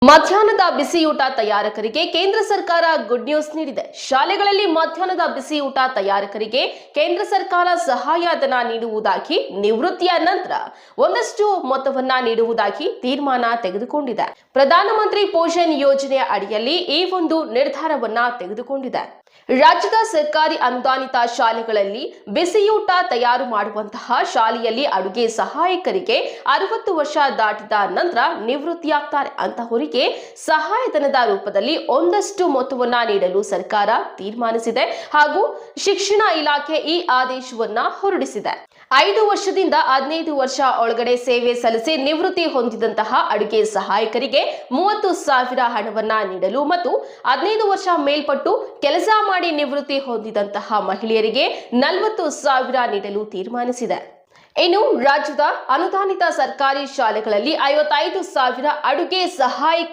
ಮಧ್ಯಾಹ್ನದ ಬಿಸಿಯೂಟ ತಯಾರಕರಿಗೆ ಕೇಂದ್ರ ಸರ್ಕಾರ ಗುಡ್ ನ್ಯೂಸ್ ನೀಡಿದೆ. ಶಾಲೆಗಳಲ್ಲಿ ಮಧ್ಯಾಹ್ನದ ಬಿಸಿಯೂಟ ತಯಾರಕರಿಗೆ ಕೇಂದ್ರ ಸರ್ಕಾರ ಸಹಾಯಧನ ನೀಡುವುದಾಗಿ, ನಿವೃತ್ತಿಯ ನಂತರ ಒಂದಷ್ಟು ಮೊತ್ತವನ್ನ ನೀಡುವುದಾಗಿ ತೀರ್ಮಾನ ತೆಗೆದುಕೊಂಡಿದೆ. ಪ್ರಧಾನಮಂತ್ರಿ ಪೋಷಣ್ ಯೋಜನೆಯ ಅಡಿಯಲ್ಲಿ ಈ ಒಂದು ನಿರ್ಧಾರವನ್ನ ತೆಗೆದುಕೊಂಡಿದೆ. ರಾಜ್ಯದ ಸರ್ಕಾರಿ ಅನುದಾನಿತ ಶಾಲೆಗಳಲ್ಲಿ ಬಿಸಿಯೂಟ ತಯಾರು ಮಾಡುವಂತಹ ಶಾಲೆಯಲ್ಲಿ ಅಡುಗೆ ಸಹಾಯಕರಿಗೆ 60 ವರ್ಷ ದಾಟಿದ ನಂತರ ನಿವೃತ್ತಿಯಾಗ್ತಾರೆ ಅಂತಹವರಿಗೆ ಸಹಾಯಧನದ ರೂಪದಲ್ಲಿ ಒಂದಷ್ಟು ಮೊತ್ತವನ್ನ ನೀಡಲು ಸರ್ಕಾರ ತೀರ್ಮಾನಿಸಿದೆ ಹಾಗೂ ಶಿಕ್ಷಣ ಇಲಾಖೆ ಈ ಆದೇಶವನ್ನ ಹೊರಡಿಸಿದೆ. 5 ವರ್ಷದಿಂದ 15 ವರ್ಷ ಒಳಗಡೆ ಸೇವೆ ಸಲ್ಲಿಸಿ ನಿವೃತ್ತಿ ಹೊಂದಿದಂತಹ ಅಡುಗೆ ಸಹಾಯಕರಿಗೆ 30,000 ಹಣವನ್ನ ನೀಡಲು ಮತ್ತು 15 ವರ್ಷ ಮೇಲ್ಪಟ್ಟು ಕೆಲಸ ಮಾಡಿ ನಿವೃತ್ತಿ ಹೊಂದಿದಂತಹ ಮಹಿಳೆಯರಿಗೆ 40,000 ನೀಡಲು ತೀರ್ಮಾನಿಸಿದೆ. ಇನ್ನು ರಾಜ್ಯದ ಅನುದಾನಿತ ಸರ್ಕಾರಿ ಶಾಲೆಗಳಲ್ಲಿ 55,000 ಅಡುಗೆ ಸಹಾಯಕ